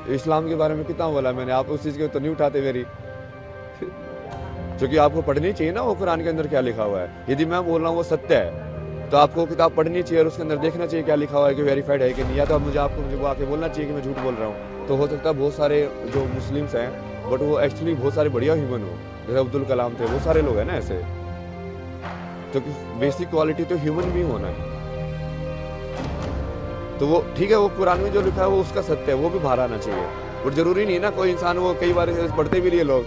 इस्लाम के बारे में कितना बोला मैंने, आप उस चीज़ के तो नहीं उठाते मेरी। क्योंकि आपको पढ़नी चाहिए ना वो कुरान के अंदर क्या लिखा हुआ है। यदि मैं बोल रहा हूँ वो सत्य है तो आपको किताब पढ़नी चाहिए और उसके अंदर देखना चाहिए क्या लिखा हुआ है, कि वेरीफाइड है कि नहीं। या तो मुझे वो आके बोलना चाहिए कि मैं झूठ बोल रहा हूँ। तो हो सकता है बहुत सारे जो मुस्लिम्स हैं बट वो एक्चुअली बहुत सारे बढ़िया ह्यूमन हो, जैसे अब्दुल कलाम थे, वो सारे लोग हैं ना ऐसे। तो बेसिक क्वालिटी तो ह्यूमन भी होना है। तो वो ठीक है, वो कुरान में जो लिखा है वो उसका सत्य है, वो भी बाहर आना चाहिए। और जरूरी नहीं ना कोई इंसान, वो कई बार पढ़ते भी नहीं लोग,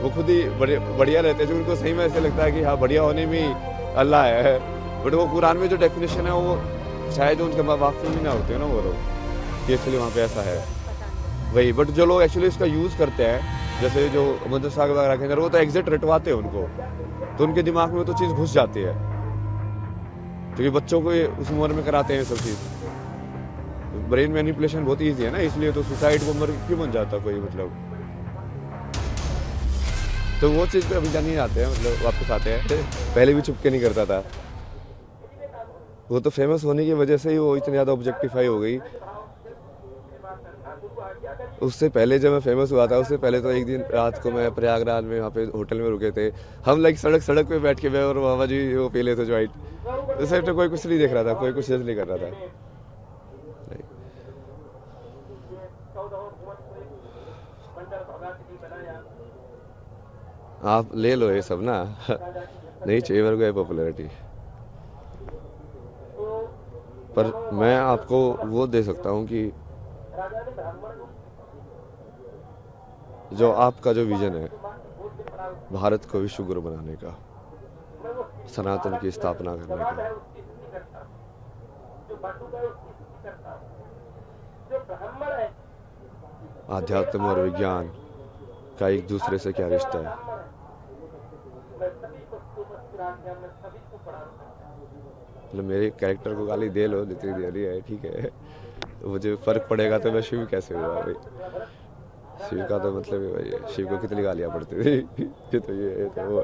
वो खुद ही बढ़िया रहते हैं, जो उनको सही में ऐसे लगता है कि हाँ बढ़िया होने में अल्लाह है। बट वो कुरान में जो डेफिनेशन है वो शायद उनके वाकफ भी ना होते हैं ना वो लोग, कि एक्चुअली वहाँ पे ऐसा है वही। बट जो लोग एक्चुअली इसका यूज़ करते हैं, जैसे जो मदरसा वगैरह के अंदर, वो तो एग्जैक्ट रटवाते हैं उनको, तो उनके दिमाग में तो चीज़ घुस जाती है। क्योंकि बच्चों को उस उम्र में कराते हैं सब चीज़, ब्रेन मैनिपुलेशन बहुत ईजी है ना, इसलिए तो सुसाइड को मर क्यों बन जाता कोई, मतलब। तो वो चीज़ पे अभी जान नहीं आते हैं, मतलब वापस आते हैं। पहले भी चुपके नहीं करता था, वो तो फेमस होने की वजह से ही वो इतनी ज़्यादा ऑब्जेक्टिफाई हो गई। उससे पहले जब मैं फेमस हुआ था, उससे पहले तो एक दिन रात को मैं प्रयागराज में वहाँ पे होटल में रुके थे हम, लाइक सड़क पे बैठ के मैं और मामा जी वो पी लेते ज्वाइंट। उस टाइम तो कोई कुछ नहीं देख रहा था, कोई कुछ नहीं कर रहा था। आप ले लो ये सब ना नहीं चाहिए मेरे को ये पॉपुलैरिटी। पर मैं आपको वो दे सकता हूँ कि जो आपका जो विजन है भारत को विश्व गुरु बनाने का, सनातन की स्थापना करने का, आध्यात्म और विज्ञान का एक दूसरे से क्या रिश्ता है। मतलब मेरे कैरेक्टर को गाली दे लो जितनी दे रही है, ठीक है, तो मुझे फर्क पड़ेगा तो मैं शिव कैसे हुआ भाई। शिव का तो मतलब है भाई, शिव को कितनी गालियाँ पड़ती थी ये तो ये तो वो।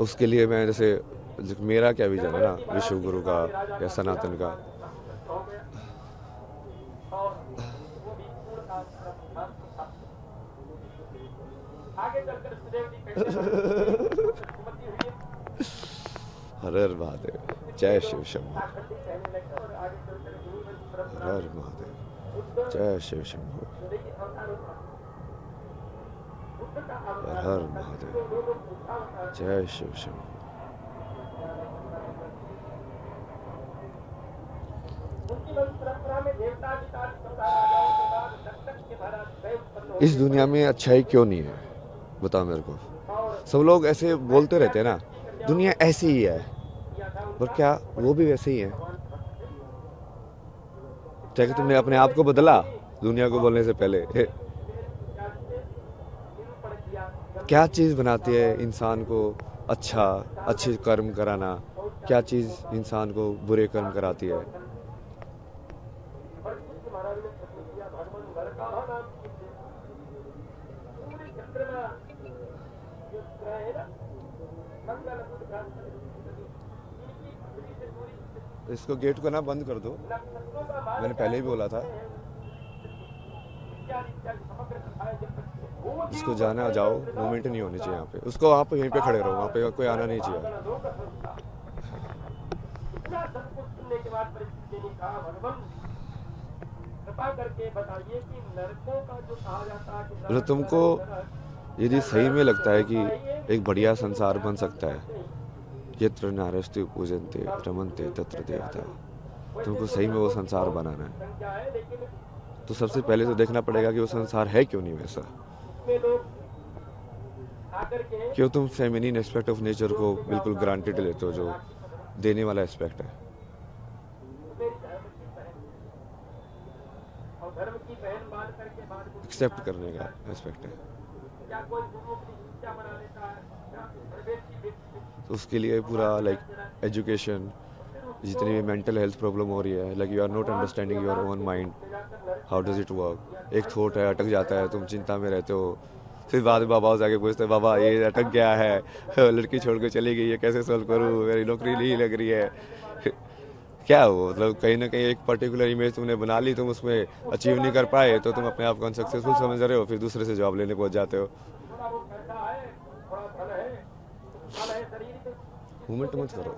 उसके लिए मैं जैसे मेरा क्या विजन है ना विश्व गुरु का या सनातन का। हर हर महादेव, जय शिव शंभू। हर हर महादेव, जय शिव शंभू। हर हर महादेव, जय शिव शंभू। इस दुनिया में अच्छाई क्यों नहीं है, बताओ मेरे को। सब लोग ऐसे बोलते रहते हैं ना, दुनिया ऐसी ही है, पर क्या वो भी वैसे ही है? क्या कि तुमने अपने आप को बदला दुनिया को बोलने से पहले? क्या चीज़ बनाती है इंसान को अच्छा, अच्छे कर्म कराना? क्या चीज़ इंसान को बुरे कर्म कराती है? इसको गेट को ना बंद कर दो, मैंने पहले ही बोला था। जिसको जाना जाओ, मूवमेंट नहीं होनी चाहिए यहाँ पे। उसको आप यहीं पे खड़े रहो, वहाँ पे कोई आना नहीं चाहिए। मतलब तुमको यदि सही में लगता है कि एक बढ़िया संसार बन सकता है, यत्र नारस्ते पूजन्ते रमन्ते तत्र देवता, तुमको सही में वो संसार बनाना है, तो सबसे पहले तो देखना पड़ेगा कि वो संसार है क्यों नहीं वैसा। क्यों तुम फेमिनिन एस्पेक्ट ऑफ नेचर को बिल्कुल ग्रांटेड लेते हो, जो देने वाला एस्पेक्ट है, एक्सेप्ट करने का एस्पेक्ट है। तो उसके लिए पूरा लाइक एजुकेशन, जितनी भी मेंटल हेल्थ प्रॉब्लम हो रही है, like you are not understanding your own mind, how does it work. एक थॉट है, अटक जाता है, तुम चिंता में रहते हो, फिर बाद में बाबा से आके पूछते हैं, बाबा ये अटक गया है, लड़की छोड़ के चली गई है, कैसे सॉल्व करूँ, मेरी नौकरी नहीं लग रही है। क्या है वो, मतलब कहीं ना कहीं एक पर्टिकुलर इमेज तुमने बना ली, तुम उसमें अचीव नहीं कर पाए तो तुम अपने आप को अनसक्सेसफुल समझ रहे हो, फिर दूसरे से जॉब लेने पहुंच जाते हो। मूवमेंट मत करो।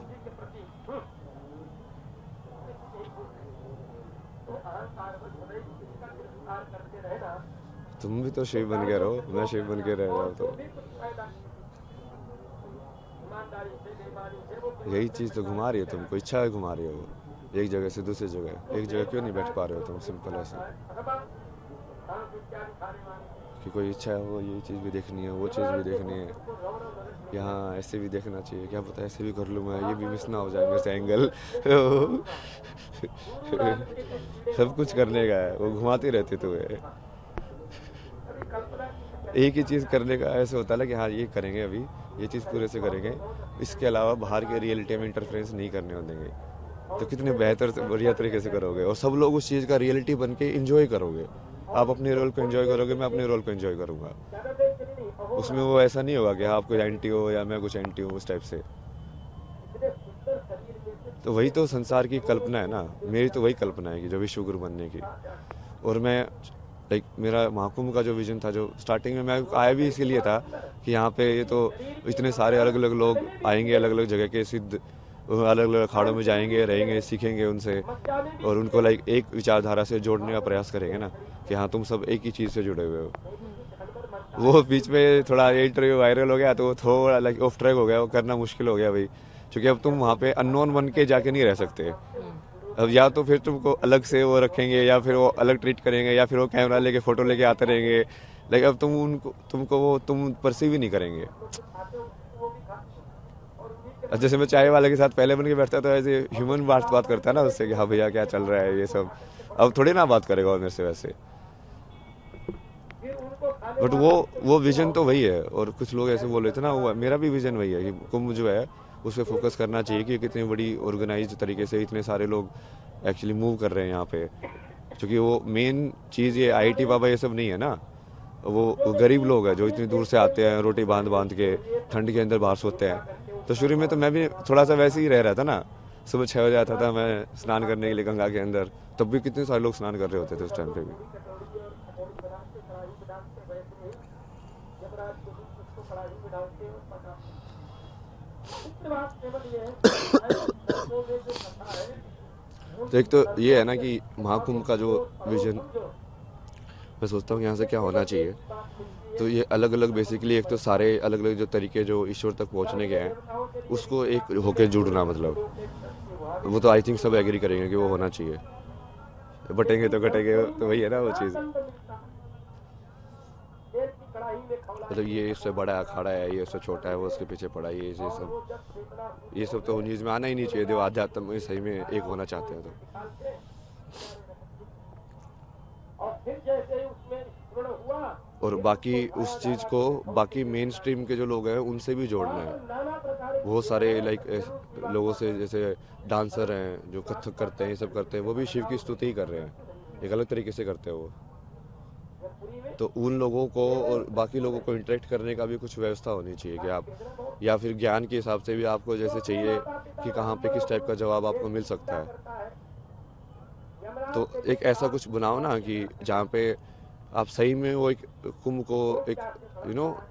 तुम भी तो शिव बन के रहो, मैं शिव बन के रह जाओ तो यही चीज़ तो घुमा रही है तुमको, इच्छा है घुमा रही है वो, एक जगह से दूसरी जगह। एक जगह क्यों नहीं बैठ पा रहे हो तुम, सिंपल ऐसे कि कोई इच्छा है वो यही चीज़ भी देखनी है, वो चीज़ भी देखनी है, यहाँ ऐसे भी देखना चाहिए, क्या पता ऐसे भी कर लूँ मैं, ये भी मिस ना हो जाए मेरे से एंगल। सब कुछ करने का है, वो घुमाते रहते तुम्हें। एक ही चीज़ करने का ऐसे होता है ना कि हाँ ये करेंगे अभी, ये चीज़ पूरे से करेंगे, इसके अलावा बाहर के रियलिटी में इंटरफेरेंस नहीं करने हो देंगे। तो कितने बेहतर से बढ़िया तरीके से करोगे, और सब लोग उस चीज़ का रियलिटी बन के इंजॉय करोगे। आप अपने रोल को एंजॉय करोगे, मैं अपने रोल को एंजॉय करूँगा। उसमें वो ऐसा नहीं होगा कि आप कोई एंटी हो या मैं कुछ एंटी हूँ उस टाइप से। तो वही तो संसार की कल्पना है ना, मेरी तो वही कल्पना है कि जो विश्व गुरु बनने की। और मैं लाइक मेरा महाकुंभ का जो विजन था, जो स्टार्टिंग में मैं आया भी इसीलिए था कि यहाँ पे ये तो इतने सारे अलग अलग लोग आएंगे, अलग अलग जगह के सिद्ध अलग अलग अखाड़ों में जाएंगे, रहेंगे, सीखेंगे उनसे, और उनको लाइक एक विचारधारा से जोड़ने का प्रयास करेंगे ना कि हाँ तुम सब एक ही चीज़ से जुड़े हुए हो। वो बीच में थोड़ा ये इंटरव्यू वायरल हो गया तो वो थोड़ा लाइक ऑफ ट्रैक हो गया, वो करना मुश्किल हो गया भाई, क्योंकि अब तुम वहाँ पे अननोन बन के जाके नहीं रह सकते। अब या तो फिर तुमको अलग से वो रखेंगे, या फिर वो अलग ट्रीट करेंगे, या फिर वो कैमरा लेके फ़ोटो लेके आते रहेंगे, लेकिन अब तुमको वो तुम परसीव ही नहीं करेंगे। अब जैसे मैं चाय वाले के साथ पहले बन के बैठता तो ऐसे ह्यूमन बात करता है ना उससे कि हाँ भैया क्या चल रहा है ये सब, अब थोड़ी ना बात करेगा वो मेरे से वैसे। बट वो विजन तो वही है, और कुछ लोग ऐसे बोल रहे थे ना, वो मेरा भी विजन वही है कि कुंभ जो है उस पर फोकस करना चाहिए कि कितनी बड़ी ऑर्गेनाइज तरीके से इतने सारे लोग एक्चुअली मूव कर रहे हैं यहाँ पे। क्योंकि वो मेन चीज़ ये आईआईटी बाबा ये सब नहीं है ना, वो गरीब लोग हैं जो इतनी दूर से आते हैं, रोटी बांध बांध के ठंड के अंदर बाहर सोते हैं। तो शुरू में तो मैं भी थोड़ा सा वैसे ही रह रहा था ना, सुबह 6 बजे आता था मैं स्नान करने के लिए गंगा के अंदर, तब भी कितने सारे लोग स्नान कर रहे होते थे उस टाइम पे भी। तो एक तो ये है ना कि महाकुंभ का जो विजन, मैं सोचता हूँ कि यहाँ से क्या होना चाहिए। तो ये अलग अलग बेसिकली, एक तो सारे अलग अलग जो तरीके जो ईश्वर तक पहुँचने के हैं उसको एक होके जुड़ना, मतलब वो तो आई थिंक सब एग्री करेंगे कि वो होना चाहिए। बटेंगे तो घटेंगे, तो वही है ना वो चीज़। मतलब ये इससे बड़ा अखाड़ा है, ये इससे छोटा है, वो उसके पीछे पड़ा है, ये सब तो न्यूज़ में आना ही नहीं चाहिए। जो आध्यात्म में सही में एक होना चाहते हैं तो। और बाकी उस चीज़ को बाकी मेन स्ट्रीम के जो लोग हैं उनसे भी जोड़ना है। बहुत सारे लाइक लोगों से, जैसे डांसर हैं जो कथक करते हैं, ये सब करते हैं, वो भी शिव की स्तुति ही कर रहे हैं, एक अलग तरीके से करते हैं वो। तो उन लोगों को और बाकी लोगों को इंटरेक्ट करने का भी कुछ व्यवस्था होनी चाहिए कि आप, या फिर ज्ञान के हिसाब से भी आपको जैसे चाहिए कि कहाँ पे किस टाइप का जवाब आपको मिल सकता है। तो एक ऐसा कुछ बनाओ ना कि जहाँ पे आप सही में वो एक कुंभ को एक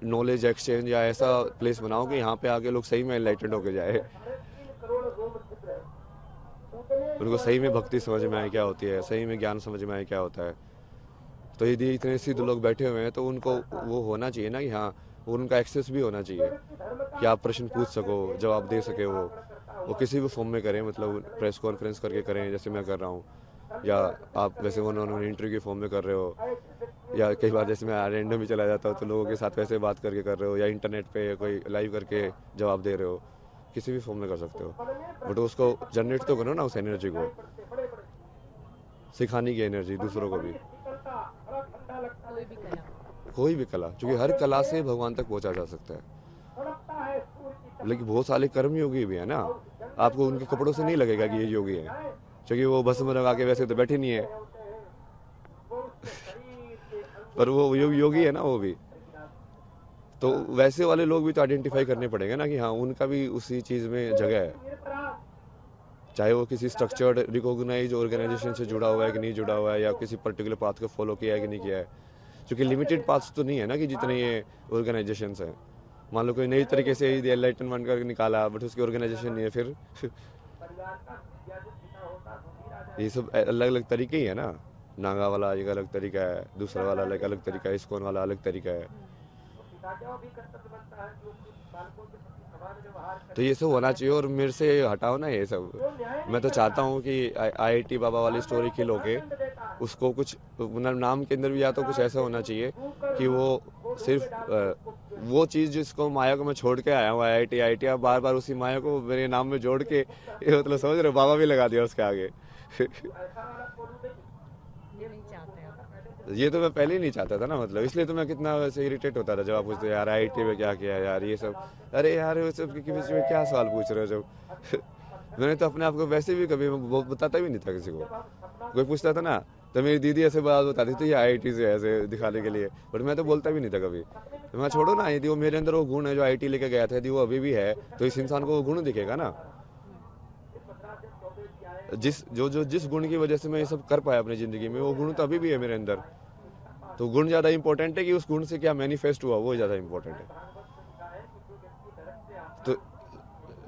नॉलेज एक्सचेंज या ऐसा प्लेस बनाओ कि यहाँ पे आके लोग सही में एनलाइटेंड होके जाए, उनको सही में भक्ति समझ में आए क्या होती है, सही में ज्ञान समझ में आए क्या होता है। तो यदि इतने सिद्ध लोग बैठे हुए हैं तो उनको वो होना चाहिए ना कि हाँ उनका एक्सेस भी होना चाहिए कि आप प्रश्न पूछ सको, जवाब दे सके। वो किसी भी फॉर्म में करें, मतलब प्रेस कॉन्फ्रेंस करके करें जैसे मैं कर रहा हूँ, या आप वैसे उन्होंने इंटरव्यू के फॉर्म में कर रहे हो, या कई बार जैसे मैं रैंडम भी चला जाता हूँ तो लोगों के साथ वैसे बात करके कर रहे हो, या इंटरनेट पे कोई लाइव करके जवाब दे रहे हो, किसी भी फॉर्म में कर सकते हो। बट उसको जनरेट तो करो ना उस एनर्जी को, सिखाने की एनर्जी दूसरों को भी। कोई भी कला, क्योंकि हर कला से भगवान तक पहुंचा जा सकता है। लेकिन बहुत सारे कर्म योगी भी है ना, आपको उनके कपड़ों से नहीं लगेगा कि ये योगी है, क्योंकि वो भस्म लगा के वैसे तो बैठे नहीं है। पर वो योगी है ना वो भी। तो वैसे वाले लोग भी तो आइडेंटिफाई करने पड़ेंगे ना कि हाँ उनका भी उसी चीज़ में जगह है। चाहे वो किसी स्ट्रक्चर्ड रिकॉग्नाइज ऑर्गेनाइजेशन से जुड़ा हुआ है कि नहीं जुड़ा हुआ है, या किसी पर्टिकुलर पाथ को फॉलो किया है कि नहीं किया है, क्योंकि लिमिटेड पाथ्स तो नहीं है ना कि जितने ये ऑर्गेनाइजेशंस हैं। मान लो कोई नई तरीके से एनलाइटनमेंट करके निकाला बट उसकी ऑर्गेनाइजेशन नहीं है, फिर ये सब अलग अलग तरीके ही है ना। नागा वाला एक अलग तरीका है, दूसरा वाला अलग तरीका है, इस्कॉन वाला अलग तरीका है। तो ये सब होना चाहिए और मेरे से हटाओ ना ये सब। मैं तो चाहता हूँ कि आईआईटी बाबा वाली स्टोरी किल होके उसको कुछ मतलब नाम के अंदर भी या तो कुछ ऐसा होना चाहिए कि वो सिर्फ वो चीज़ जिसको माया को मैं छोड़ के आया हूँ, आईआईटी आईआईटी, अब बार बार उसी माया को मेरे नाम में जोड़ के ये मतलब समझ रहे हो, बाबा भी लगा दिया उसके आगे। ये तो मैं पहले ही नहीं चाहता था ना, मतलब इसलिए तो मैं कितना वैसे इरिटेट होता था जब आप पूछते यार आईआईटी में क्या किया यार ये सब। अरे यार वो सब के बीच में क्या सवाल पूछ रहे हो जब मैंने तो अपने आप को वैसे भी कभी बताता भी नहीं था किसी को। कोई पूछता था ना तो मेरी दीदी ऐसे बात बताती थी ये आईआईटी से ऐसे दिखाने के लिए, बट मैं तो बोलता भी नहीं था कभी। तो मैं छोड़ो ना, यदि वो मेरे अंदर वो गुण है जो आईआईटी लेके गया था, यदि वो अभी भी है तो इस इंसान को वो गुण दिखेगा ना। जिस गुण की वजह से मैं ये सब कर पाया अपनी ज़िंदगी में, वो गुण तो अभी भी है मेरे अंदर। तो गुण ज़्यादा इंपॉर्टेंट है कि उस गुण से क्या मैनिफेस्ट हुआ, वो ज़्यादा इंपॉर्टेंट है। तो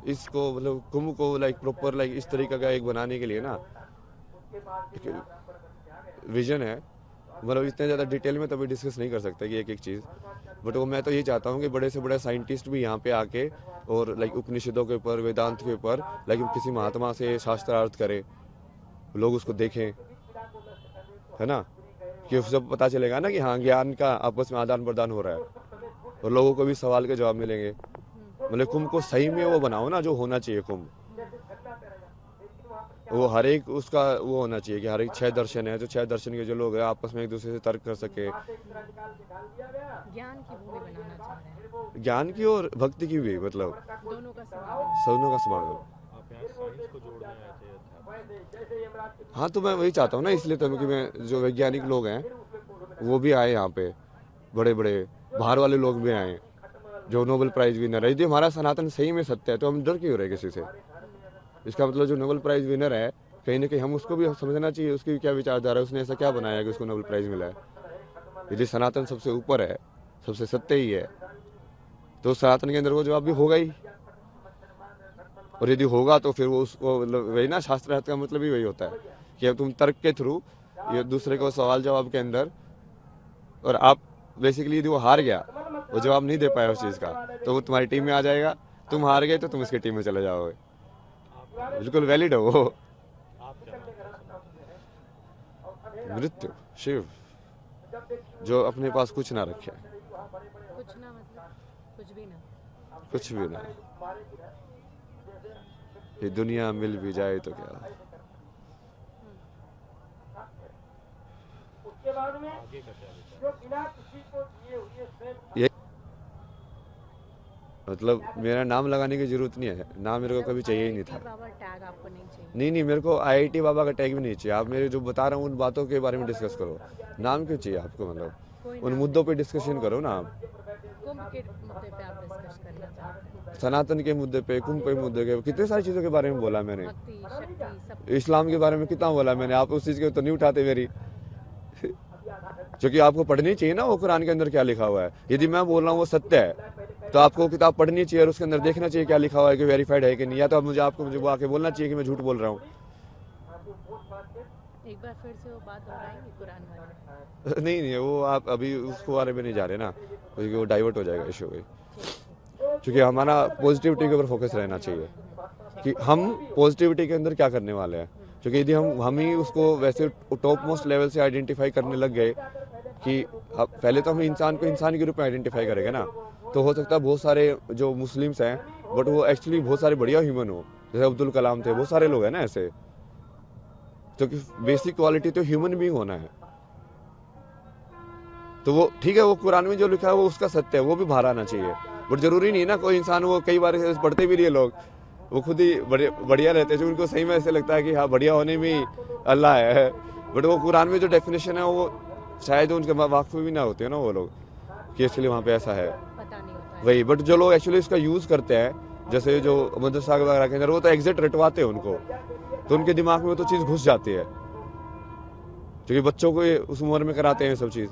इसको मतलब कुंभ को लाइक प्रॉपर लाइक इस तरीके का एक बनाने के लिए ना विजन है। मतलब इतने ज़्यादा डिटेल में तो अभी डिस्कस नहीं कर सकते कि एक एक चीज़, बट वो मैं तो ये चाहता हूँ कि बड़े से बड़े साइंटिस्ट भी यहाँ पे आके और लाइक उपनिषदों के ऊपर, वेदांत के ऊपर लाइक किसी महात्मा से शास्त्रार्थ करें, लोग उसको देखें, है ना, कि सब पता चलेगा ना कि हाँ ज्ञान का आपस में आदान प्रदान हो रहा है और लोगों को भी सवाल के जवाब मिलेंगे। मतलब कुंभ को सही में वो बनाओ ना जो होना चाहिए कुंभ, वो हर एक उसका वो होना चाहिए कि हर एक 6 दर्शन है, जो 6 दर्शन के जो लोग हैं आपस में एक दूसरे से तर्क कर सके। ज्ञान की भूमि बनाना चाह रहे हैं, ज्ञान की और भक्ति की भी, मतलब दोनों का समागम। आप यहाँ साइंस को जोड़ने आए थे। हाँ तो मैं वही चाहता हूँ ना, इसलिए तो कि मैं जो वैज्ञानिक लोग हैं वो भी आए यहाँ पे, बड़े बड़े बाहर वाले लोग भी आए जो नोबेल प्राइज विनर है। यदि हमारा सनातन सही में सत्य है तो हम डर क्यों हो रहे किसी से। इसका मतलब जो नोबेल प्राइज विनर है कहीं ना कहीं हम उसको भी समझना चाहिए, उसकी क्या विचारधारा है, उसने ऐसा क्या बनाया कि उसको नोबेल प्राइज मिला है। यदि सनातन सबसे ऊपर है, सबसे सत्य ही है, तो सनातन के अंदर वो जवाब भी होगा ही। और यदि होगा तो फिर वो उसको मतलब वही ना, शास्त्रार्थ का मतलब ही वही होता है कि अब तुम तर्क के थ्रू ये दूसरे को सवाल जवाब के अंदर, और आप बेसिकली यदि वो हार गया, वो जवाब नहीं दे पाया उस चीज़ का, तो वो तुम्हारी टीम में आ जाएगा, तुम हार गए तो तुम उसकी टीम में चले जाओगे। बिल्कुल वैलिड है वो। मृत्यु शिव जो अपने पास कुछ ना रखे, कुछ ना मतलब कुछ भी ना, ये दुनिया मिल भी जाए तो क्या। आगे का क्या विचार? ये मतलब मेरा नाम लगाने की जरूरत नहीं है, नाम मेरे को कभी चाहिए ही नहीं था। बाबा टैग आपको नहीं चाहिए? नहीं मेरे को आईआईटी बाबा का टैग भी नहीं चाहिए। आप मेरे जो बता रहा हूँ उन बातों के बारे में डिस्कस करो, नाम क्यों चाहिए आपको, मतलब उन मुद्दों पे डिस्कशन करो ना आप। कुंभ के मुद्दे पे आप डिस्कस करना चाहते हैं? सनातन के मुद्दे पे, कुंभ के मुद्दे के, कितने सारी चीज़ों के बारे में बोला मैंने, भक्ति शक्ति सब। इस्लाम के बारे में कितना बोला मैंने, आप उस चीज़ के तो नहीं उठाते मेरी। क्योंकि आपको पढ़नी चाहिए ना वो कुरान के अंदर क्या लिखा हुआ है। यदि मैं बोल रहा हूँ वो सत्य है तो आपको किताब पढ़नी चाहिए और उसके अंदर देखना चाहिए क्या लिखा हुआ है कि वेरीफाइड है कि नहीं, या तो मुझे वो आके बोलना चाहिए कि मैं झूठ बोल रहा हूँ। एक बार फिर से वो बात दोहराएंगे कुरान वाले? नहीं वो आप अभी उसको बारे में नहीं जा रहे ना, क्योंकि वो डाइवर्ट हो जाएगा इशू पे। क्योंकि हमारा पॉजिटिविटी के ऊपर फोकस रहना चाहिए कि हम पॉजिटिविटी के अंदर क्या करने वाले हैं। क्योंकि यदि हम ही उसको वैसे टॉप मोस्ट लेवल से आइडेंटिफाई करने लग गए कि पहले तो हम इंसान को इंसान के रूप में आइडेंटिफाई करेंगे ना, तो हो सकता है बहुत सारे जो मुस्लिम्स हैं बट वो एक्चुअली बहुत सारे बढ़िया ह्यूमन हो, जैसे अब्दुल कलाम थे, बहुत सारे लोग हैं ना ऐसे। तो बेसिक क्वालिटी तो ह्यूमन भी होना है। तो वो ठीक है, वो कुरान में जो लिखा है वो उसका सत्य है, वो भी बाहर आना चाहिए। बट जरूरी नहीं ना कोई इंसान, वो कई बार पढ़ते भी नहीं है लोग, वो खुद ही बढ़िया रहते हैं, जो उनको सही में ऐसे लगता है कि हाँ बढ़िया होने में अल्लाह है। बट वो कुरान में जो डेफिनेशन है वो शायद उनके वाकफ भी ना होते हैं ना वो लोग कि एक्चुअली वहाँ पे ऐसा है, पता नहीं होता है। वही। बट जो लोग एक्चुअली इसका यूज़ करते हैं जैसे जो मदरसा वगैरह के अंदर वो तो एग्जिट रटवाते हैं उनको, तो उनके दिमाग में वो तो चीज़ घुस जाती है, क्योंकि बच्चों को ये उस उम्र में कराते हैं सब चीज़।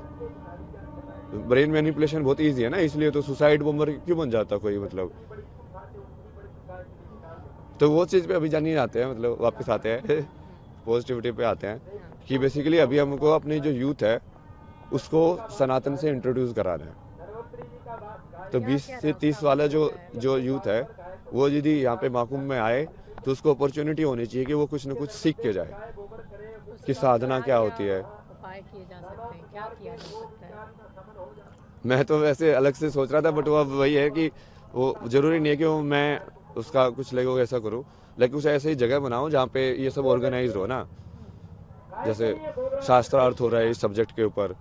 ब्रेन मैनिपुलेशन बहुत ईजी है ना, इसलिए तो सुसाइड बॉम्बर क्यों बन जाता कोई, मतलब। तो वो चीज़ पे अभी जान नहीं आते हैं, मतलब वापस आते हैं पॉजिटिविटी पे आते हैं कि बेसिकली अभी हमको अपनी जो यूथ है उसको सनातन से इंट्रोड्यूस कराना है। तो 20 से 30 वाला जो जो यूथ है वो यदि यहाँ पे महाकुंभ में आए तो उसको अपॉर्चुनिटी होनी चाहिए कि वो कुछ ना कुछ सीख के जाए कि साधना क्या होती है। उपाय किए जा सकते हैं, क्या किया जा सकता है? मैं तो वैसे अलग से सोच रहा था, बट वो अब वही है कि वो जरूरी नहीं है कि वो मैं उसका कुछ लगो ऐसा करूँ, लेकिन कुछ ऐसी जगह बनाऊँ जहाँ पे ये सब ऑर्गेनाइज हो ना, जैसे शास्त्रार्थ हो रहा है इस सब्जेक्ट के ऊपर,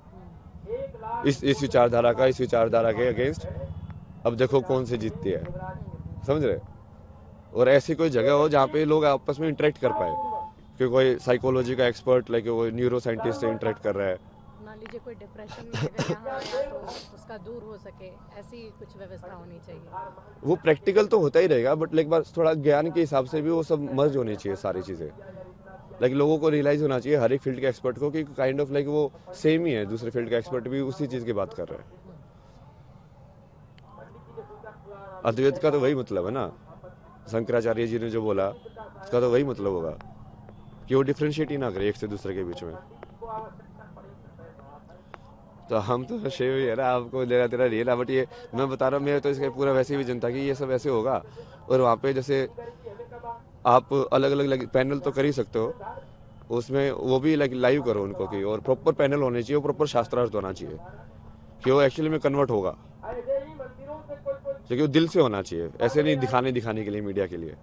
इस विचारधारा का इस विचारधारा के अगेंस्ट, अब देखो कौन सी जीतती है, समझ रहे। और ऐसी कोई जगह हो जहाँ पे लोग आपस में इंटरेक्ट कर पाए, कि कोई साइकोलॉजी का एक्सपर्ट लाइक कोई न्यूरो साइंटिस्ट से इंटरेक्ट कर रहा है, मान लीजिए कोई डिप्रेशन में अगर यहाँ आया तो उसका दूर हो सके, ऐसी कुछ व्यवस्था होनी चाहिए। वो प्रैक्टिकल तो होता ही रहेगा, बट लाइक बार थोड़ा ज्ञान के हिसाब से भी वो सब मर्ज होनी चाहिए सारी चीज़ें। लाइक लोगों को रियलाइज होना चाहिए हर एक फील्ड के एक्सपर्ट को कि काइंड ऑफ लाइक वो सेम ही है, दूसरे फील्ड का एक्सपर्ट भी उसी चीज़ की बात कर रहे हैं। अद्वैत का तो वही मतलब है ना, शंकराचार्य जी ने जो बोला उसका तो वही मतलब होगा कि वो डिफ्रेंशिएट ही ना करे एक से दूसरे के बीच में। तो हम तो शेव ही है ना, आपको लेना तेरा रियल है, बट ये मैं बता रहा हूँ, मेरा तो इसका पूरा वैसे विजन था कि ये सब ऐसे होगा। और वहाँ पे जैसे आप अलग अलग पैनल तो कर ही सकते हो, उसमें वो भी लाइव करो उनको की, और प्रॉपर पैनल होने चाहिए, प्रॉपर शास्त्रार्थ होना चाहिए कि वो एक्चुअली में कन्वर्ट होगा, क्योंकि वो दिल से होना चाहिए, ऐसे नहीं दिखाने के लिए, मीडिया के लिए।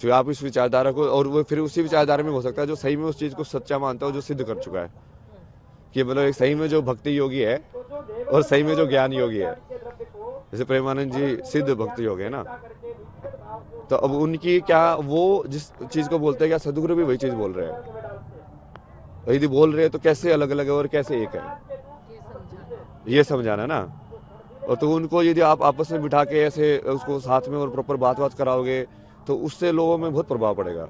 तो आप इस विचारधारा को, और वो फिर उसी विचारधारा में हो सकता है जो सही में उस चीज़ को सच्चा मानता है, जो सिद्ध कर चुका है कि मतलब एक सही में जो भक्ति योगी है और सही में जो ज्ञान योगी है, जैसे प्रेमानंद जी सिद्ध भक्ति योगी है ना, तो अब उनकी क्या, वो जिस चीज़ को बोलते हैं क्या सदगुरु भी वही चीज़ बोल रहे हैं, यदि बोल रहे हैं तो कैसे अलग अलग है और कैसे एक है, ये समझाना ना। और तो उनको यदि आप आपस में बिठा के ऐसे उसको साथ में और प्रॉपर बात कराओगे तो उससे लोगों में बहुत प्रभाव पड़ेगा।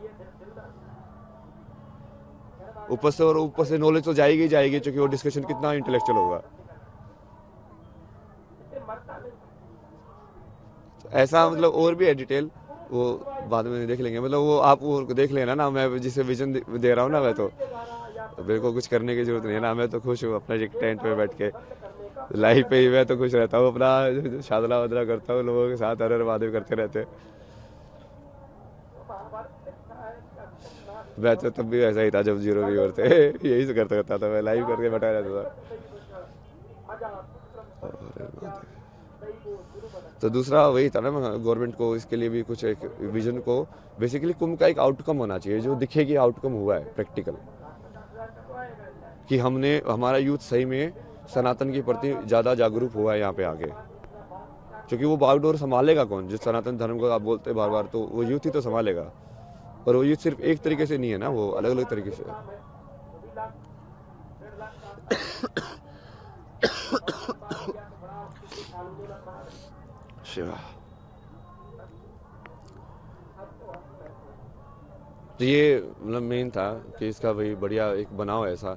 ऊपर से नॉलेज तो जाएगी क्योंकि वो डिस्कशन कितना इंटेलेक्चुअल होगा। तो ऐसा मतलब और भी है डिटेल, वो बाद में देख लेंगे, मतलब वो आप वो देख लेना ना। मैं जिसे विजन दे रहा हूँ ना, मैं तो मेरे को कुछ करने की जरूरत नहीं है ना, मैं तो खुश हूँ अपना एक टेंट पे बैठ के लाइफ पे ही, मैं तो खुश रहता हूँ, अपना शादरा वादरा करता हूँ, लोगों के साथ हर वादे करते रहते। मैं तो तब भी ऐसा ही था जब 0 व्यूअर थे यही से करता था, मैं लाइव करके बैठा रहता था। तो दूसरा वही था ना, गवर्नमेंट को इसके लिए भी कुछ एक विजन को, बेसिकली कुंभ का एक आउटकम होना चाहिए जो दिखे कि आउटकम हुआ है प्रैक्टिकल, कि हमने हमारा यूथ सही में सनातन के प्रति ज़्यादा जागरूक हुआ है यहाँ पे आके, क्योंकि वो बागडोर संभालेगा कौन, जिस सनातन धर्म को आप बोलते हैं बार बार, तो वो यूथ ही तो संभालेगा। और वो यूथ सिर्फ एक तरीके से नहीं है ना, वो अलग अलग तरीके से है। शिवा, तो ये मतलब मेन था कि इसका भाई बढ़िया एक बनाओ ऐसा,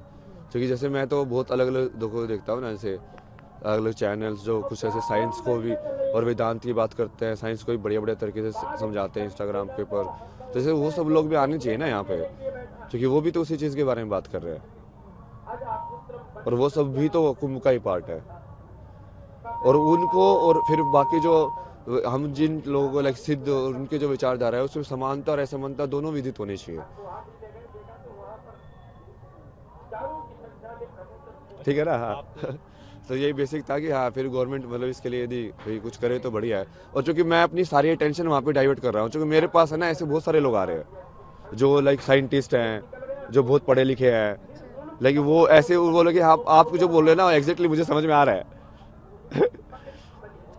क्योंकि जैसे मैं तो बहुत अलग अलग देखता हूँ ना, जैसे अलग अलग चैनल्स जो कुछ ऐसे साइंस को भी और वेदांत की बात करते हैं, साइंस को भी बढ़िया बढ़िया तरीके से समझाते हैं इंस्टाग्राम के ऊपर, जैसे वो सब लोग भी आने चाहिए ना यहाँ पे, क्योंकि वो भी तो उसी चीज़ के बारे में बात कर रहे हैं, और वो सब भी तो कुंभ का ही पार्ट है। और उनको, और फिर बाकी जो हम जिन लोगों को लाइक सिद्ध, उनके जो विचारधारा है उसमें समानता और असमानता दोनों विदित होनी चाहिए, ठीक है ना। हाँ तो यही बेसिक था कि हाँ फिर गवर्नमेंट मतलब इसके लिए यदि कुछ करे तो बढ़िया है। और चूंकि मैं अपनी सारी अटेंशन वहाँ पे डाइवर्ट कर रहा हूँ, चूंकि मेरे पास है ना ऐसे बहुत सारे लोग आ रहे हैं जो लाइक साइंटिस्ट हैं, जो बहुत पढ़े लिखे हैं, लेकिन वो ऐसे बोले कि आप जो बोल रहे हैं ना एग्जैक्टली मुझे समझ में आ रहा है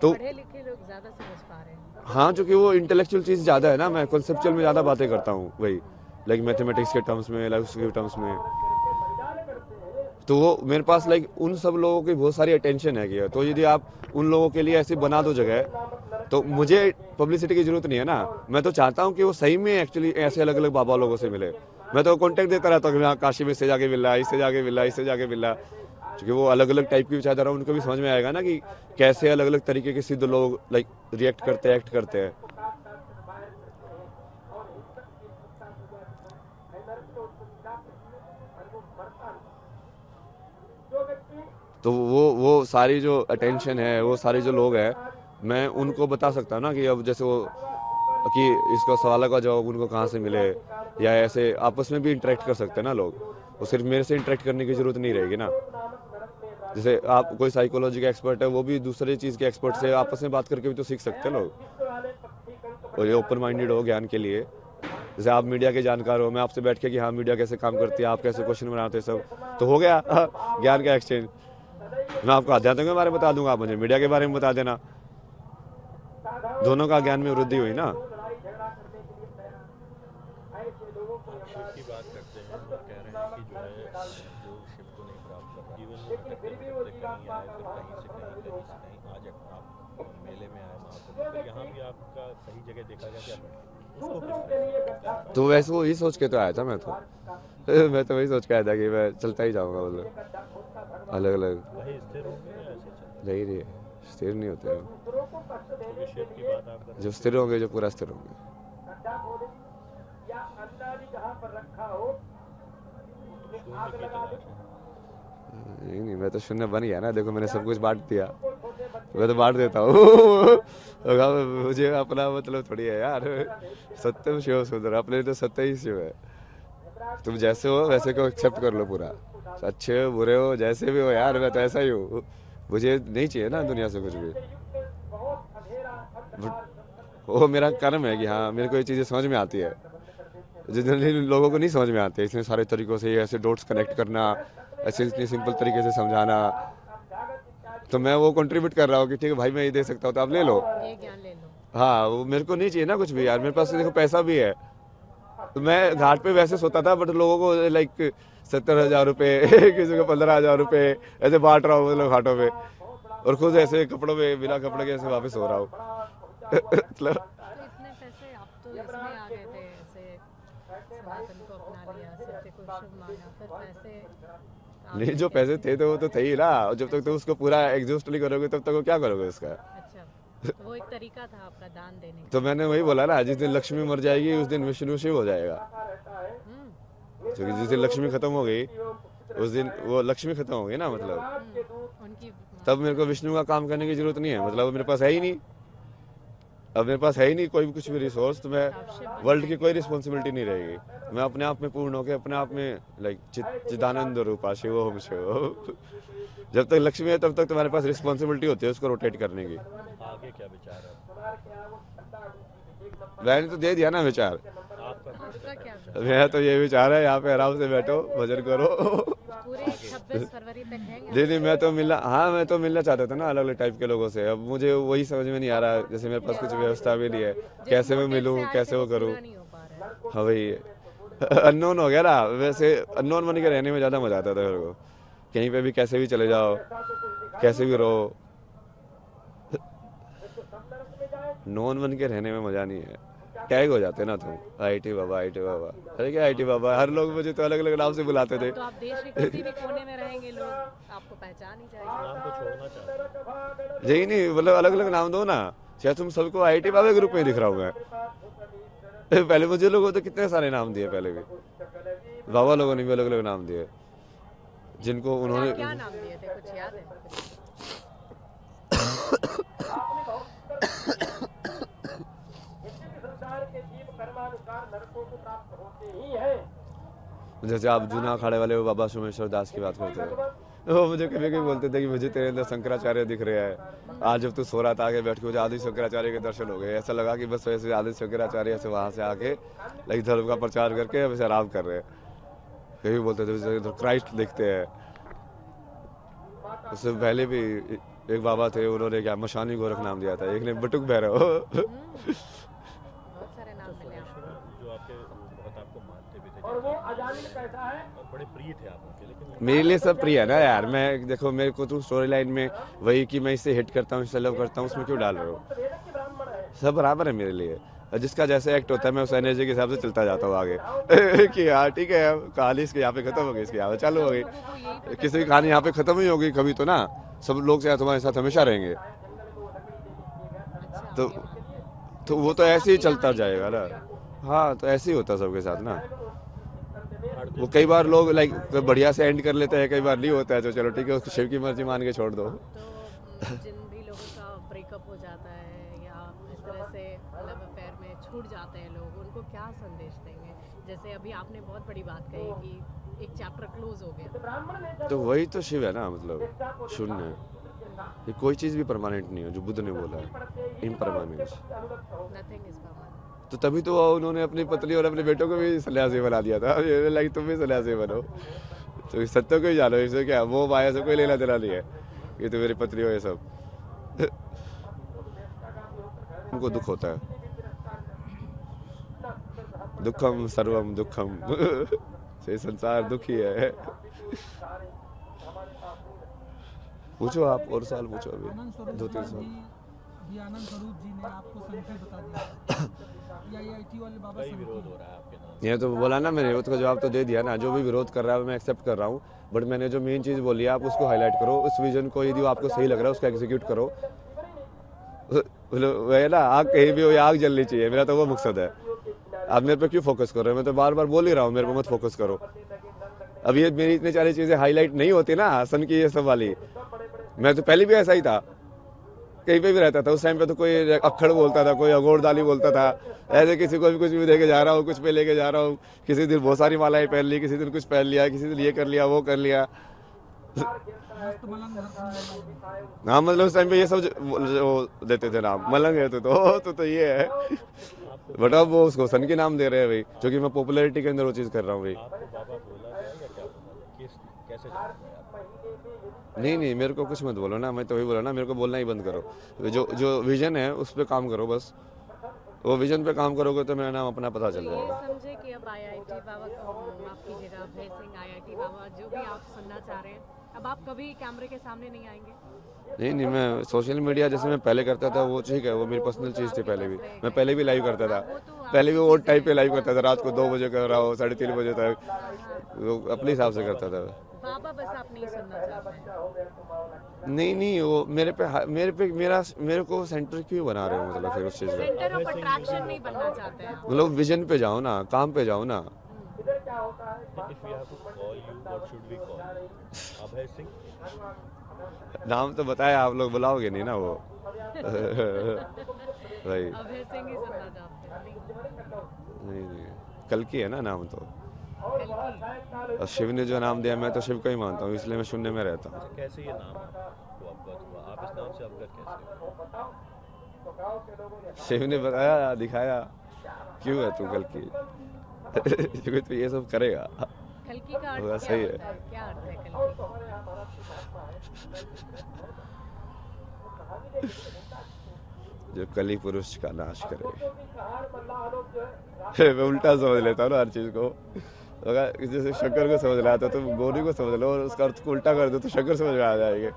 तो पढ़े लिखे लोग ज़्यादा समझ पा रहे हैं। हाँ, क्योंकि वो इंटेलेक्चुअल चीज़ ज़्यादा है ना, मैं कॉन्सेप्चुअल में ज़्यादा बातें करता हूँ, वही लाइक मैथमेटिक्स के टर्म्स में, लाइक उसके टर्म्स में। तो वो मेरे पास लाइक उन सब लोगों की बहुत सारी अटेंशन है कि तो यदि आप उन लोगों के लिए ऐसी बना दो जगह तो मुझे पब्लिसिटी की जरूरत नहीं है ना। मैं तो चाहता हूँ कि वो सही में एक्चुअली ऐसे अलग अलग बाबा लोगों से मिले। मैं तो कॉन्टेक्ट देता रहता हूँ कि हाँ काशी में इससे जाके मिला, इससे जाके मिला, इससे जाके मिला, क्योंकि वो अलग अलग टाइप की विचारधारा उनको भी समझ में आएगा ना कि कैसे अलग अलग तरीके के सिद्ध लोग लाइक रिएक्ट करते हैं, एक्ट करते हैं। तो वो सारी जो अटेंशन है, वो सारे जो लोग हैं, मैं उनको बता सकता हूँ ना कि अब जैसे वो कि इसका सवाल का जवाब उनको कहाँ से मिले, या ऐसे आपस में भी इंटरेक्ट कर सकते हैं ना लोग। वो सिर्फ मेरे से इंटरेक्ट करने की जरूरत नहीं रहेगी ना। जैसे आप कोई साइकोलॉजी का एक्सपर्ट है, वो भी दूसरे चीज़ के एक्सपर्ट से आपस में बात करके भी तो सीख सकते हैं लोग, और ये ओपन माइंडेड हो ज्ञान के लिए। जैसे आप मीडिया के जानकार हो, मैं आपसे बैठ के कि हाँ मीडिया कैसे काम करती है, आप कैसे क्वेश्चन बनाते हैं, सब तो हो गया ज्ञान का एक्सचेंज। मैं आपको आध्यात्म के बारे में बता दूंगा, आप मुझे मीडिया के बारे में बता देना, दोनों का ज्ञान में वृद्धि हुई ना। आप शिव की बात करते हैं और कह रहे हैं कि जो है जो शिव को नहीं प्राप्त कर रहा, जीवन में भटकते भटकते कहीं आए, फिर कहीं से कहीं आज आप मेले में आए महाकुंभ, तो यहाँ भी आपका कई जगह देखा गया क्या उसको किस तरह से? तो वैसे वो ही सोच के तो आया था मैं तो मैं तो वही सोच के आया था कि मैं चलता ही जाऊंगा, मतलब अलग अलग वही स्थिर होंगे या ऐसे चल? नहीं रही है, स्थिर नहीं होते हैं। क्योंकि शिव की बात आप कर जो स्थिर होंगे, जो पूरा स्थिर होंगे। शून्य की तलाश है। नहीं, मैं तो शून्य बन गया ना, देखो मैंने सब कुछ बांट दिया, मैं तो बांट देता हूँ मुझे अपना मतलब थोड़ी है यार, सत्यम शिव सुंदर, अपने तो सत्य ही शिव है। तुम जैसे हो वैसे को एक्सेप्ट कर लो पूरा, अच्छे हो बुरे हो जैसे भी हो यार, मैं तो ऐसा ही हूँ। मुझे नहीं चाहिए ना दुनिया से कुछ भी, वो मेरा कर्म है कि हाँ मेरे को ये चीज़ें समझ में आती है, जनरली लोगों को नहीं समझ में आती है। इतने सारे तरीकों से ऐसे डॉट्स कनेक्ट करना, ऐसे इतने सिंपल तरीके से समझाना, तो मैं वो कंट्रीब्यूट कर रहा हूँ कि ठीक है भाई मैं ये दे सकता हूँ तो आप ले लो। ये ज्ञान ले लो। हाँ वो मेरे को नहीं चाहिए ना कुछ भी यार, मेरे पास देखो पैसा भी है, तो मैं घाट पे वैसे सोता था, बट लोगों को लाइक 70,000 रुपये किसी को 15,000 रुपये ऐसे बांट रहा हूँ मतलब घाटों में, और खुद ऐसे कपड़ों में बिना कपड़े के ऐसे वापस हो रहा हूँ मतलब तो इतने पैसे आप तो इसमें आ गए थे, ऐसे सनातन को अपना लिया, सत्य को शुभ माना, फिर पैसे आप नहीं, जो कैसे- पैसे थे तो वो तो थे ही ना, और जब तक तो उसको पूरा एग्जॉस्ट नहीं करोगे तब तक वो क्या करोगे उसका। अच्छा, तो वो एक तरीका था आपका दान देने का। तो मैंने वही बोला ना, जिस दिन लक्ष्मी मर जाएगी उस दिन विष्णु शिव हो जाएगा, क्योंकि जिस दिन लक्ष्मी खत्म हो गई उस दिन वो लक्ष्मी खत्म हो गई ना, मतलब उनकी तब मेरे को विष्णु का काम करने की जरूरत नहीं है, मतलब अब मेरे पास है ही नहीं, अब मेरे पास है ही नहीं कोई भी कुछ भी रिसोर्स, तो मैं वर्ल्ड की कोई रिस्पॉन्सिबिलिटी नहीं रहेगी, मैं अपने आप में पूर्ण होकर अपने आप में लाइक चिदानंद रूपा शिव ओम शिव जब तक लक्ष्मी है तब तक तुम्हारे पास रिस्पॉन्सिबिलिटी होती है उसको रोटेट करने की। आगे क्या विचार है मैंने तो दे दिया ना विचार, आपका? आपका क्या मेरा तो ये विचार है यहाँ पे आराम से बैठो भजन करो पूरे 26 फरवरी तक रहेंगे? नहीं मैं तो मिलना, हाँ मैं तो मिलना चाहता था ना अलग अलग टाइप के लोगों से, अब मुझे वही समझ में नहीं आ रहा, जैसे मेरे पास कुछ व्यवस्था भी नहीं है, कैसे मैं मिलूँ कैसे वो करूँ। नहीं हो पा रहा है। हाँ वही अननोन हो गया ना, वैसे अननोन बन के रहने में ज़्यादा मजा आता था मेरे को, कहीं पे भी कैसे भी चले जाओ कैसे भी रहो, नॉन बन के रहने में मजा नहीं है, टैग हो जाते ना तुम, आईटी बाबा आईटी बाबा, अरे क्या आईटी बाबा, हर लोग मुझे तो अलग अलग नाम से बुलाते थे। तो आप देश के किसी भी कोने में रहेंगे, लोग आपको पहचान ही जाएंगे। नाम को छोड़ना चाहते हैं? यही नहीं, मतलब अलग अलग नाम दो ना, शायद तुम सबको आईटी बाबा ग्रुप में दिख रहा हूँ मैं पहले मुझे लोगों तो कितने सारे नाम दिए, पहले भी बाबा लोगों ने भी अलग अलग नाम दिए जिनको उन्होंने क्या नाम दिए थे, कुछ याद है? जैसे आप जूना अखाड़े वाले वो बाबा सोमेश्वर दास की बात करते थे, वो मुझे कभी कभी बोलते थे कि मुझे तेरे अंदर शंकराचार्य दिख रहा है, आज जब तू सो रहा था आके बैठ के मुझे आदि शंकराचार्य के दर्शन हो गए, ऐसा लगा कि बस वैसे आदि शंकराचार्य ऐसे वहाँ से आके लाइक धर्म का प्रचार करके वैसे आराम कर रहे हैं। कभी बोलते थे क्राइस्ट दिखते हैं, उससे पहले भी एक बाबा थे, उन्होंने क्या मशानी गोरख नाम दिया था, एक ने बटुक भैरव बहुत सारे नाम मिले। मिले आपको? जो आपके बहुत आपको मानते भी थे और बड़े प्रिय थे आप उनके, लेकिन मेरे लिए सब प्रिय है ना यार। मैं देखो, मेरे को तुम स्टोरी लाइन में वही कि मैं इससे हिट करता हूँ, इससे लव करता हूँ, उसमें क्यों डाल रहे हो? सब बराबर है मेरे लिए। और जिसका जैसे एक्ट होता है मैं उस एनर्जी के हिसाब से चलता जाता हूँ आगे कि हाँ ठीक है, कहानी इसकी यहाँ पे खत्म हो गई, इसकी यहाँ पे चालू हो सब लोगों को यही गई। पता किसी की चल कहानी यहाँ जाता पे खत्म ही होगी कभी तो ना। सब लोग से तुम्हारे साथ हमेशा रहेंगे, है। अच्छा, आप तो ये मानते हैं? तो वो जिसके तो साथ ऐसे ही आपकी चलता कहानी जाएगा खत्म ना। होगी। हाँ, तो ऐसे ही होता है सबके साथ ना। हर वो दिन कई बार लोग लाइक बढ़िया से एंड कर लेते हैं, कई बार नहीं होता है, तो चलो ठीक है, उसको शिव की मर्जी मान के छोड़ दो। तो जिन भी लोगों का ब्रेकअप हो जाता है या इस तरह से लव अफेयर में छूट जाते हैं लोग, उनको क्या संदेश देंगे? जैसे अभी आपने बहुत बड़ी बात कही कि एक चैप्टर क्लोज हो गया। तो वही तो शिव है ना, मतलब शून्य। ये कोई चीज़ भी परमानेंट नहीं है, जो बुद्ध ने बोला है, इम्परमानेंस। Nothing is permanent. तो तभी तो उन्होंने अपनी पत्नी और अपने बेटों को भी सन्यासी बना दिया था। ये लाइक तुम भी सन्यासी बनो, तो इस सत्य को ही जानो। इससे क्या, वो माया से कोई लेना देना नहीं है, ये तो मेरी पत्नी हो ये सब। उनको दुख होता है, दुखम सर्वम दुखम से संसार दुखी है। पूछो आप, और साल पूछो अभी, आनंद स्वरूप 2-3 साल। जी आनंद स्वरूप जी ने आपको संकेत बता दिया या आईटी वाले बाबा कई संकेत। विरोध हो रहा है आपके नाम। ये तो बोला ना मैंने, उसका जवाब तो दे दिया ना। जो भी विरोध कर रहा है मैं एक्सेप्ट कर रहा हूँ, बट मैंने जो मेन चीज़ बोली है आप उसको हाईलाइट करो। उस विजन को यदि आपको सही लग रहा है उसको एग्जीक्यूट करो। वह ना, आग कहीं भी हो या आग जलनी चाहिए, मेरा तो वो मकसद है। आप मेरे पे क्यों फोकस कर रहे हो? मैं तो बार बार बोल ही रहा हूँ, मेरे पे मत फोकस करो। अब ये मेरी इतनी सारी चीज़ें हाईलाइट नहीं होती ना, सन की ये सब वाली। मैं तो पहले भी ऐसा ही था, कहीं पे भी रहता था। उस टाइम पे तो कोई अक्खड़ बोलता था, कोई अगोरदाली बोलता था, ऐसे किसी को भी कुछ भी देके जा रहा हूँ, कुछ पे लेके जा रहा हूँ। किसी दिन बहुत सारी मालाएं पहन ली, किसी दिन कुछ पहन लिया, किसी दिन ये कर लिया, वो कर लिया। मस्त मलंग हर हाँ, मतलब उस टाइम पे ये सब जो देते थे नाम, मलंग है तो ये है। बट अब वो उसको सन के नाम दे रहे हैं भाई, क्योंकि मैं पॉपुलैरिटी के अंदर वो चीज़ कर रहा हूँ भाई। आपको बाबा बोला गया या क्या बोला? किस कैसे जाना गया आपको? नहीं, मेरे को कुछ मत बोलो ना, मैं तो वही बोला ना, मेरे को बोलना ही बंद करो। जो विजन है उस पर काम करो बस। वो विजन पे काम करोगे तो मेरा नाम अपना पता तो चल ये जाएगा। समझे कि अब आईआईटी बाबा को माफ कीजिएगा, अभय सिंह आईआईटी बाबा जो भी आप सुनना चाह रहे हैं, अब आप कभी कैमरे के सामने नहीं आएंगे? नहीं, मैं सोशल मीडिया जैसे मैं पहले करता था वो ठीक है, वो मेरी पर्सनल चीज़ थी। पहले भी मैं पहले भी लाइव करता था, पहले भी वो टाइप पे लाइव करता था, रात को 2 बजे कर रहा हो, 3:30 बजे तक, वो अपने हिसाब से करता था। बाबा बस आप नहीं सुनना चाहते हैं। नहीं, वो मेरे को सेंटर क्यों बना रहे हो? मतलब फिर उस चीज़ का सेंटर ऑफ अट्रैक्शन नहीं बनना चाहते हैं आप। मतलब विजन पे जाओ ना, काम पे जाओ ना। If we have to call you, what should we call you? Abhay Singh? नाम तो बताया, आप लोग बुलाओगे नहीं ना वो। भाई अभय सिंह ही सुनना चाहते हैं नहीं? नहीं, कल की है ना नाम तो। कल की और शिव ने जो नाम दिया, मैं तो शिव को ही मानता हूँ, इसलिए मैं शून्य में रहता हूँ। कैसे ये नाम को अवगत हुआ? आप इस नाम से अवगत कैसे हुए? शिव ने बताया, दिखाया, क्यों है तू कल की। क्योंकि तू ये सब करेगा। कल की का अर्थ होगा, क्या सही है। होता है? क्या अर्थ है कल की? जो कली पुरुष का नाश करे। मैं उल्टा समझ लेता हूँ ना हर चीज को। अगर जैसे शंकर को समझ रहा था, तुम गौरी को समझ लो और उसका अर्थ को उल्टा कर दो तो शंकर समझ में आ जाएंगे।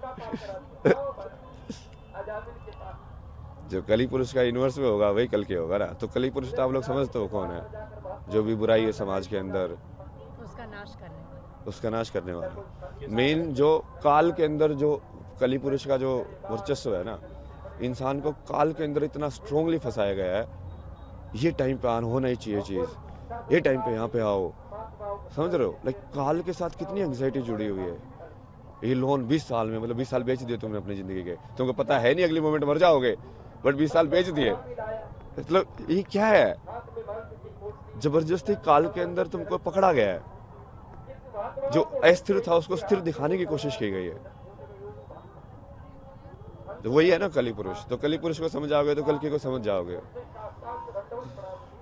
जो कली पुरुष का यूनिवर्स में होगा वही कल के होगा ना। तो कली पुरुष तो आप लोग समझते हो कौन है? जो भी बुराई है समाज के अंदर, उसका नाश करने वाला। उसका नाश करने वाला। मेन जो काल के अंदर जो कली पुरुष का जो वर्चस्व है ना, इंसान को काल के अंदर इतना स्ट्रोंगली फंसाया गया है। ये टाइम पे आना होना ही चाहिए चीज़, ये टाइम पे यहाँ पे आओ, समझ रहे हो? लाइक काल के साथ कितनी एंग्जाइटी जुड़ी हुई है। ये लोन 20 साल में, मतलब 20 साल बेच दिए तुमने अपनी ज़िंदगी के, तुमको पता है नहीं अगली मोमेंट मर जाओगे, बट 20 साल बेच दिए। मतलब ये क्या है? जबरदस्ती काल के अंदर तुमको पकड़ा गया है। जो अस्थिर था उसको स्थिर दिखाने की कोशिश की गई है। तो वही है ना कली पुरुष। तो कली पुरुष को समझ आओगे तो कल की को समझ जाओगे।